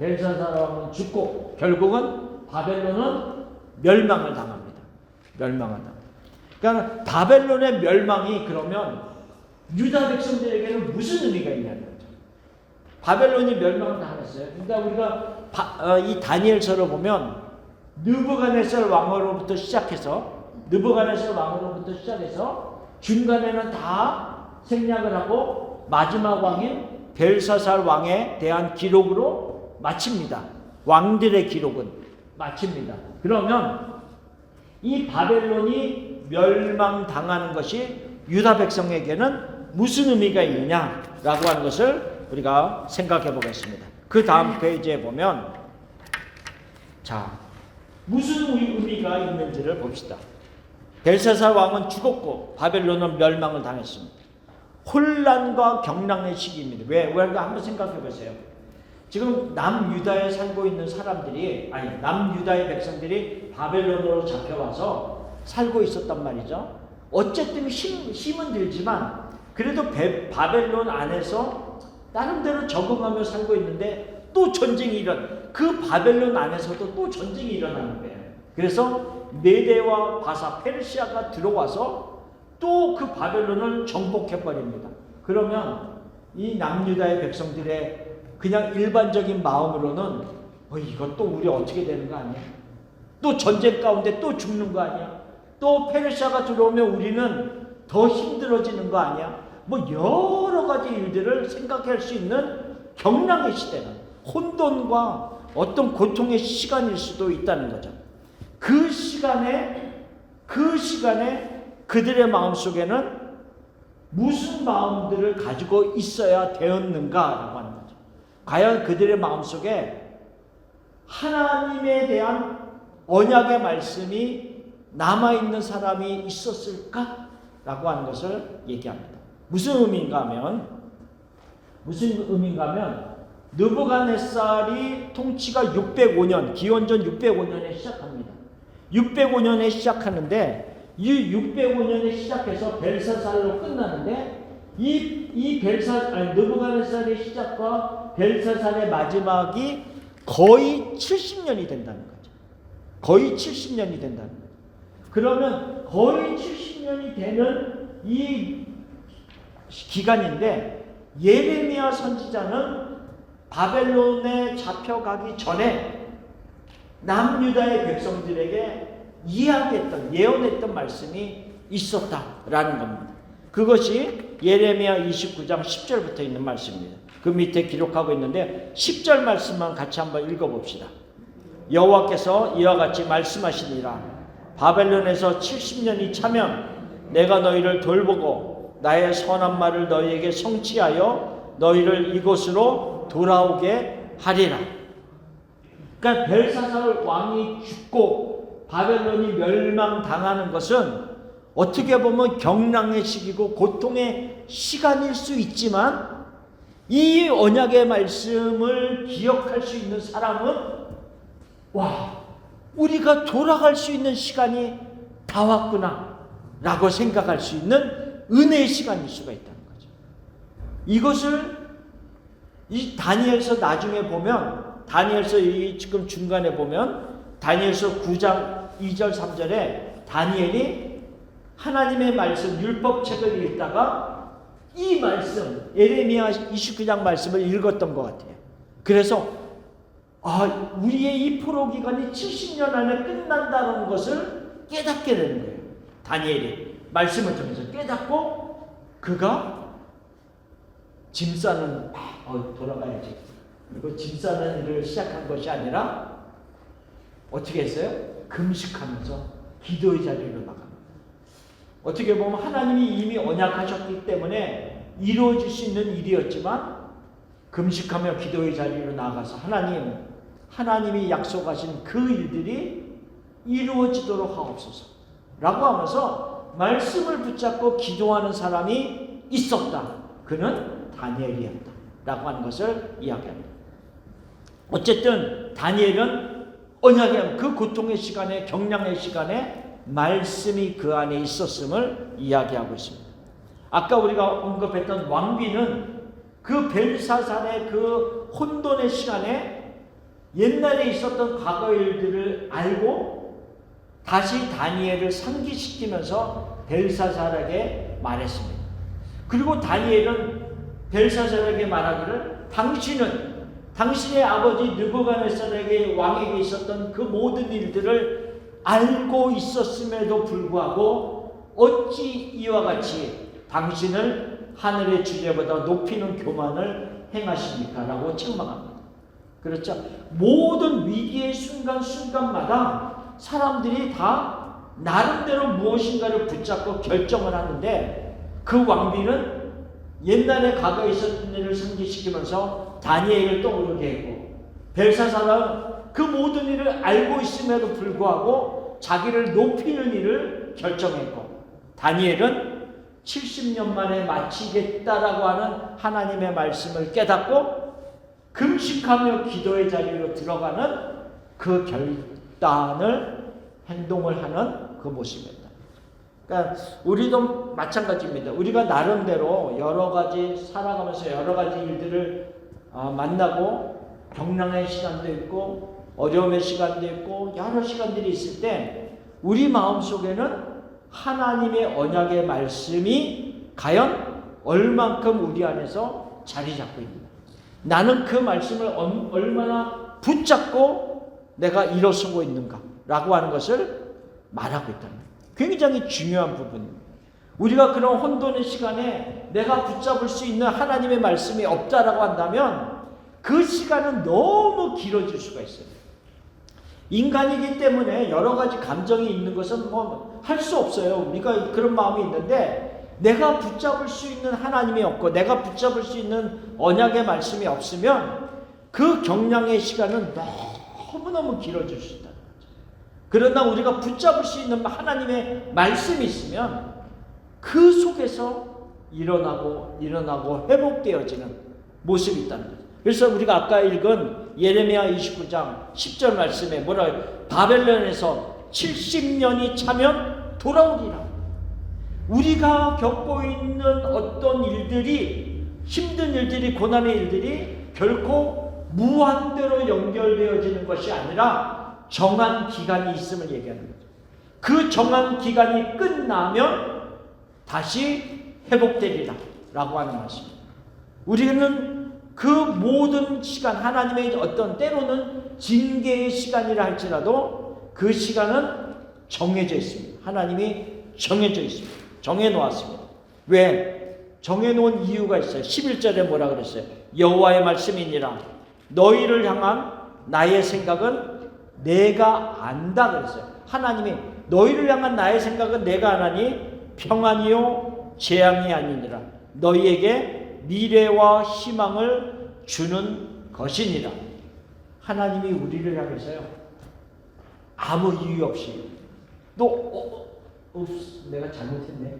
결국은 바벨론은 멸망을 당합니다. 그러니까 바벨론의 멸망이 그러면 유다 백성들에게는 무슨 의미가 있냐는 거죠. 바벨론이 멸망을 당했어요. 그러니까 우리가 이 다니엘서를 보면 느부갓네살 왕으로부터 시작해서 중간에는 다 생략을 하고 마지막 왕인 벨사살 왕에 대한 기록으로 마칩니다. 왕들의 기록은 마칩니다. 그러면 이 바벨론이 멸망당하는 것이 유다 백성에게는 무슨 의미가 있느냐라고 하는 것을 우리가 생각해 보겠습니다. 그 다음 페이지에 보면 자 무슨 의미가 있는지를 봅시다. 벨사살 왕은 죽었고 바벨론은 멸망을 당했습니다. 혼란과 경랑의 시기입니다. 왜 한번 생각해 보세요. 지금 남유다에 살고 있는 사람들이 남유다의 백성들이 바벨론으로 잡혀와서 살고 있었단 말이죠. 어쨌든 힘은 들지만 그래도 바벨론 안에서 나름대로 적응하며 살고 있는데 또 전쟁이 그 바벨론 안에서도 또 전쟁이 일어나는 거예요. 그래서 메대와 바사 페르시아가 들어와서 또 그 바벨론을 정복해 버립니다. 그러면 이 남유다의 백성들의 그냥 일반적인 마음으로는 이것도 우리 어떻게 되는 거 아니야? 또 전쟁 가운데 또 죽는 거 아니야? 또 페르시아가 들어오면 우리는 더 힘들어지는 거 아니야? 뭐 여러 가지 일들을 생각할 수 있는 경랑의 시대는 혼돈과 어떤 고통의 시간일 수도 있다는 거죠. 그 시간에 그들의 마음속에는 무슨 마음들을 가지고 있어야 되었는가라고 하는 거죠. 과연 그들의 마음속에 하나님에 대한 언약의 말씀이 남아있는 사람이 있었을까? 라고 하는 것을 얘기합니다. 무슨 의미인가 하면 느부갓네살이 통치가 605년, 기원전 605년에 시작합니다. 605년에 시작하는데 이 605년에 시작해서 벨사살로 끝나는데 느부갓네살의 시작과 벨사살의 마지막이 거의 70년이 된다는 거죠. 거의 70년이 된다는 거죠. 그러면 거의 70년이 되는 이 기간인데 예레미야 선지자는 바벨론에 잡혀가기 전에 남유다의 백성들에게 이야기했던, 예언했던 말씀이 있었다라는 겁니다. 그것이 예레미야 29장 10절부터 있는 말씀입니다. 그 밑에 기록하고 있는데 10절 말씀만 같이 한번 읽어봅시다. 여호와께서 이와 같이 말씀하시니라. 바벨론에서 70년이 차면 내가 너희를 돌보고 나의 선한 말을 너희에게 성취하여 너희를 이곳으로 돌아오게 하리라. 그러니까 벨사살 왕이 죽고 바벨론이 멸망당하는 것은 어떻게 보면 경랑의 시기고 고통의 시간일 수 있지만 이 언약의 말씀을 기억할 수 있는 사람은 우리가 돌아갈 수 있는 시간이 다 왔구나 라고 생각할 수 있는 은혜의 시간일 수가 있다는 거죠. 이것을 이 다니엘서 나중에 보면, 다니엘서 이 지금 중간에 보면 다니엘서 9장 2절 3절에 다니엘이 하나님의 말씀 율법책을 읽다가 이 말씀 예레미야 29장 말씀을 읽었던 것 같아요. 그래서 우리의 이 포로 기간이 70년 안에 끝난다는 것을 깨닫게 되는 거예요. 다니엘이 말씀을 통해서 깨닫고 그가 짐 싸는 돌아가야지. 그리고 짐 싸는 일을 시작한 것이 아니라 어떻게 했어요? 금식하면서 기도의 자리로 나갑니다. 어떻게 보면 하나님이 이미 언약하셨기 때문에 이루어질 수 있는 일이었지만 금식하며 기도의 자리로 나가서 하나님이 약속하신 그 일들이 이루어지도록 하옵소서 라고 하면서 말씀을 붙잡고 기도하는 사람이 있었다. 그는 다니엘이었다 라고 하는 것을 이야기합니다. 어쨌든 다니엘은 언약의 그 고통의 시간에, 경량의 시간에 말씀이 그 안에 있었음을 이야기하고 있습니다. 아까 우리가 언급했던 왕비는 그 벨사살의 그 혼돈의 시간에 옛날에 있었던 과거 일들을 알고 다시 다니엘을 상기시키면서 벨사살에게 말했습니다. 그리고 다니엘은 벨사살에게 말하기를 당신의 아버지 느부갓네살에게 왕에게 있었던 그 모든 일들을 알고 있었음에도 불구하고 어찌 이와 같이 당신을 하늘의 주제보다 높이는 교만을 행하십니까? 라고 책망합니다. 그렇죠? 모든 위기의 순간순간마다 사람들이 다 나름대로 무엇인가를 붙잡고 결정을 하는데 그 왕비는 옛날에 과거에 있었던 일을 상기시키면서 다니엘을 떠오르게 했고 벨사살은 그 모든 일을 알고 있음에도 불구하고 자기를 높이는 일을 결정했고 다니엘은 70년 만에 마치겠다라고 하는 하나님의 말씀을 깨닫고 금식하며 기도의 자리로 들어가는 그 결단을 행동을 하는 그 모습입니다. 그러니까 우리도 마찬가지입니다. 우리가 나름대로 여러 가지 살아가면서 여러 가지 일들을 만나고 경랑의 시간도 있고 어려움의 시간도 있고 여러 시간들이 있을 때 우리 마음속에는 하나님의 언약의 말씀이 과연 얼만큼 우리 안에서 자리 잡고 있는 거예요. 나는 그 말씀을 얼마나 붙잡고 내가 일어서고 있는가라고 하는 것을 말하고 있다는 거예요. 굉장히 중요한 부분입니다. 우리가 그런 혼돈의 시간에 내가 붙잡을 수 있는 하나님의 말씀이 없다라고 한다면 그 시간은 너무 길어질 수가 있어요. 인간이기 때문에 여러 가지 감정이 있는 것은 뭐 할 수 없어요. 우리가 그런 마음이 있는데 내가 붙잡을 수 있는 하나님이 없고 내가 붙잡을 수 있는 언약의 말씀이 없으면 그 경량의 시간은 너무너무 길어질 수 있다는 거죠. 그러나 우리가 붙잡을 수 있는 하나님의 말씀이 있으면 그 속에서 일어나고 회복되어지는 모습이 있다는 거죠. 그래서 우리가 아까 읽은 예레미야 29장 10절 말씀에 뭐라 바벨론에서 70년이 차면 돌아오리라. 우리가 겪고 있는 어떤 일들이 힘든 일들이 고난의 일들이 결코 무한대로 연결되어지는 것이 아니라 정한 기간이 있음을 얘기하는 거죠. 그 정한 기간이 끝나면 다시 회복되리라 라고 하는 말씀입니다. 우리는 그 모든 시간 하나님의 어떤 때로는 징계의 시간이라 할지라도 그 시간은 정해져 있습니다. 하나님이 정해져 있습니다. 정해놓았습니다. 왜? 정해놓은 이유가 있어요. 11절에 뭐라 그랬어요? 여호와의 말씀이니라 너희를 향한 나의 생각은 내가 안다 그랬어요. 하나님이 너희를 향한 나의 생각은 내가 아나니 평안이요 재앙이 아니니라 너희에게 미래와 희망을 주는 것이니라. 하나님이 우리를 향해서요 아무 이유 없이 내가 잘못했네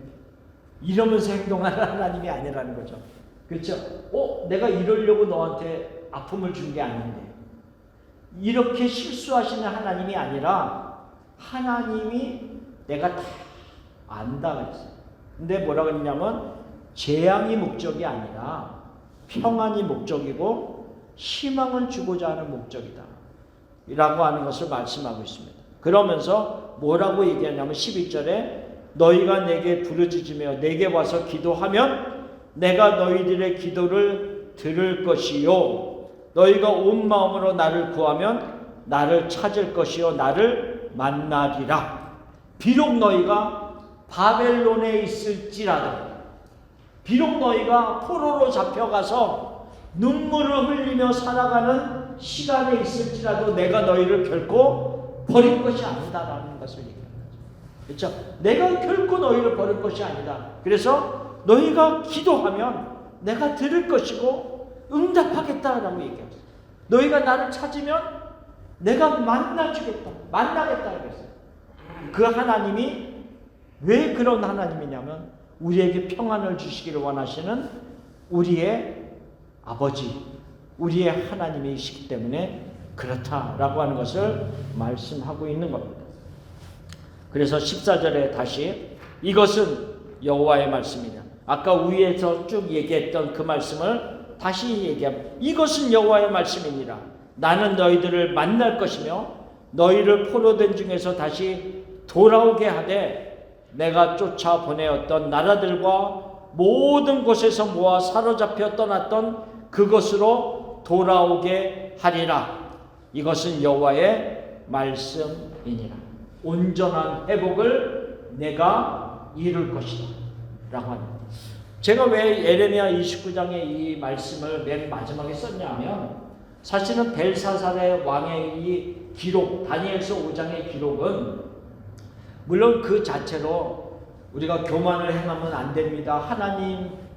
이러면서 행동하는 하나님이 아니라는 거죠. 그렇죠? 내가 이러려고 너한테 아픔을 준 게 아닌데 이렇게 실수하시는 하나님이 아니라 하나님이 내가 다 안다 그랬어요. 근데 뭐라 그랬냐면 재앙이 목적이 아니라 평안이 목적이고 희망을 주고자 하는 목적이다 라고 하는 것을 말씀하고 있습니다. 그러면서 뭐라고 얘기하냐면 11절에 너희가 내게 부르짖으며 내게 와서 기도하면 내가 너희들의 기도를 들을 것이요 너희가 온 마음으로 나를 구하면 나를 찾을 것이요 나를 만나리라. 비록 너희가 바벨론에 있을지라도 비록 너희가 포로로 잡혀가서 눈물을 흘리며 살아가는 시간에 있을지라도 내가 너희를 결코 버릴 것이 아니다라는 것을 얘기합니다. 그렇죠? 내가 결코 너희를 버릴 것이 아니다. 그래서 너희가 기도하면 내가 들을 것이고 응답하겠다라고 얘기합니다. 너희가 나를 찾으면 내가 만나겠다 그랬어요. 그 하나님이 왜 그런 하나님이냐면 우리에게 평안을 주시기를 원하시는 우리의 아버지, 우리의 하나님이시기 때문에 그렇다라고 하는 것을 말씀하고 있는 겁니다. 그래서 14절에 다시 이것은 여호와의 말씀이다. 아까 위에서 쭉 얘기했던 그 말씀을 다시 얘기합니다. 이것은 여호와의 말씀이니라. 나는 너희들을 만날 것이며 너희를 포로된 중에서 다시 돌아오게 하되 내가 쫓아 보내었던 나라들과 모든 곳에서 모아 사로잡혀 떠났던 그것으로 돌아오게 하리라. 이것은 여호와의 말씀이니라. 온전한 회복을 내가 이룰 것이다 라고 합니다. 제가 왜 예레미야 29장에 이 말씀을 맨 마지막에 썼냐면 사실은 벨사살의 왕의 이 기록, 다니엘서 5장의 기록은 물론 그 자체로 우리가 교만을 행하면 안 됩니다.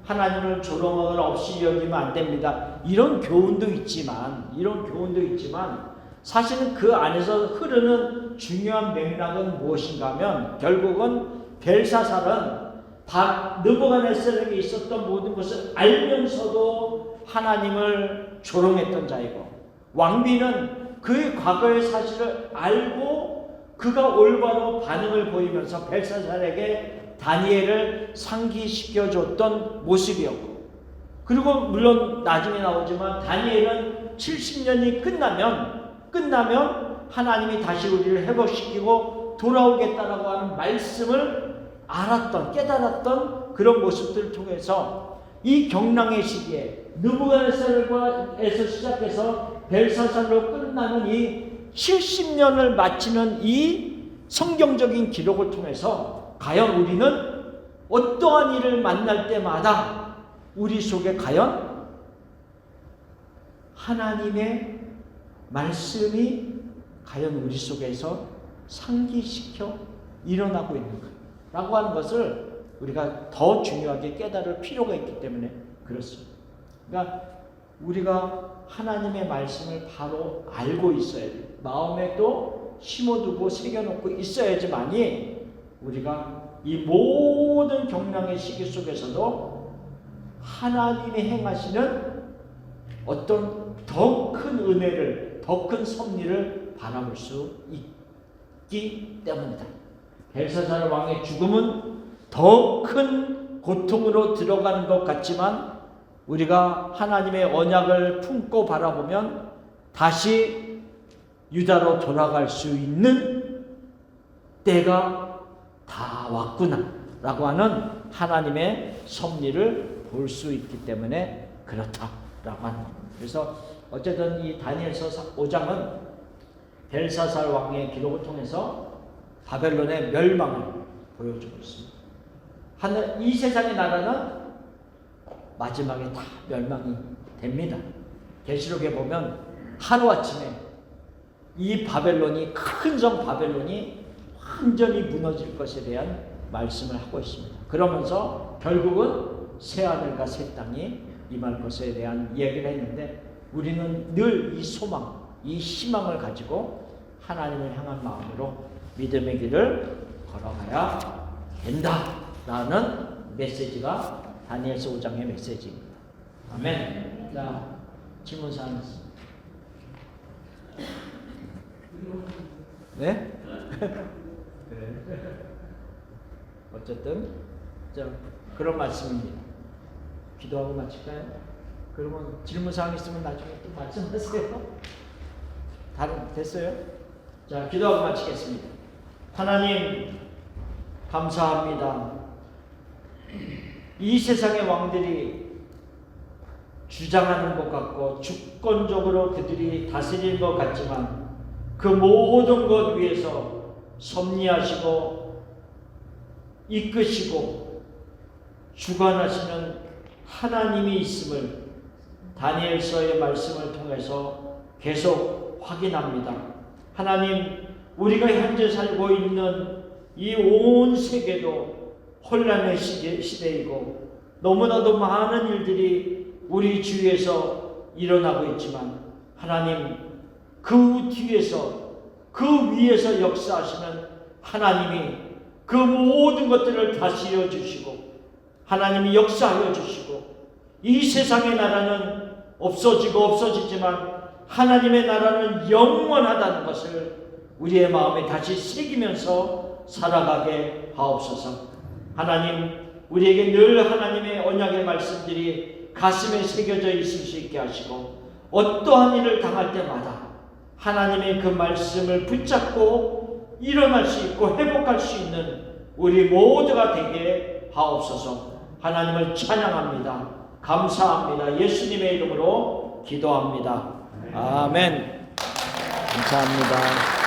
하나님을 조롱을 없이 여기면 안 됩니다. 이런 교훈도 있지만 사실은 그 안에서 흐르는 중요한 맥락은 무엇인가 하면 결국은 벨사살은 느부갓네살에게 있었던 모든 것을 알면서도 하나님을 조롱했던 자이고 왕비는 그의 과거의 사실을 알고 그가 올바로 반응을 보이면서 벨사살에게 다니엘을 상기시켜줬던 모습이었고 그리고 물론 나중에 나오지만 다니엘은 70년이 끝나면 하나님이 다시 우리를 회복시키고 돌아오겠다라고 하는 말씀을 깨달았던 그런 모습들을 통해서 이 경랑의 시기에 느부갓네살에서 시작해서 벨사살로 끝나는 이 70년을 마치는 이 성경적인 기록을 통해서 과연 우리는 어떠한 일을 만날 때마다 우리 속에 과연 하나님의 말씀이 과연 우리 속에서 상기시켜 일어나고 있는가라고 하는 것을 우리가 더 중요하게 깨달을 필요가 있기 때문에 그렇습니다. 그러니까 우리가 하나님의 말씀을 바로 알고 있어야 돼요. 마음에 또 심어두고 새겨놓고 있어야지만이 우리가 이 모든 경랑의 시기 속에서도 하나님이 행하시는 어떤 더 큰 은혜를, 더 큰 섭리를 바라볼 수 있기 때문이다. 벨사살 왕의 죽음은 더 큰 고통으로 들어가는 것 같지만 우리가 하나님의 언약을 품고 바라보면 다시 유다로 돌아갈 수 있는 때가 다 왔구나 라고 하는 하나님의 섭리를 볼 수 있기 때문에 그렇다라고 하는 겁니다. 그래서 어쨌든 이 다니엘서 5장은 벨사살 왕의 기록을 통해서 바벨론의 멸망을 보여주고 있습니다. 이 세상의 나라는 마지막에 다 멸망이 됩니다. 계시록에 보면 하루아침에 이 바벨론이, 큰 성 바벨론이 완전히 무너질 것에 대한 말씀을 하고 있습니다. 그러면서 결국은 새하늘과 새 땅이 임할 것에 대한 이야기를 했는데 우리는 늘 이 소망, 이 희망을 가지고 하나님을 향한 마음으로 믿음의 길을 걸어가야 된다라는 메시지가 다니엘서 5장의 메시지입니다. 아멘. 자, 질문사항 있습니다. 네? 어쨌든 자, 그런 말씀입니다. 기도하고 마칠까요? 그러면 질문사항 있으면 나중에 또 말씀하세요. 다른 됐어요? 자, 기도하고 마치겠습니다. 하나님 감사합니다. 이 세상의 왕들이 주장하는 것 같고 주권적으로 그들이 다스리는 것 같지만 그 모든 것 위에서 섭리하시고 이끄시고 주관하시는 하나님이 있음을 다니엘서의 말씀을 통해서 계속 확인합니다. 하나님, 우리가 현재 살고 있는 이 온 세계도 혼란의 시대이고 너무나도 많은 일들이 우리 주위에서 일어나고 있지만 하나님, 그 뒤에서 그 위에서 역사하시는 하나님이 그 모든 것들을 다스려 주시고 하나님이 역사하여 주시고 이 세상의 나라는 없어지지만 하나님의 나라는 영원하다는 것을 우리의 마음에 다시 새기면서 살아가게 하옵소서. 하나님, 우리에게 늘 하나님의 언약의 말씀들이 가슴에 새겨져 있을 수 있게 하시고 어떠한 일을 당할 때마다 하나님의 그 말씀을 붙잡고 일어날 수 있고 회복할 수 있는 우리 모두가 되게 하옵소서. 하나님을 찬양합니다. 감사합니다. 예수님의 이름으로 기도합니다. 아멘. 감사합니다.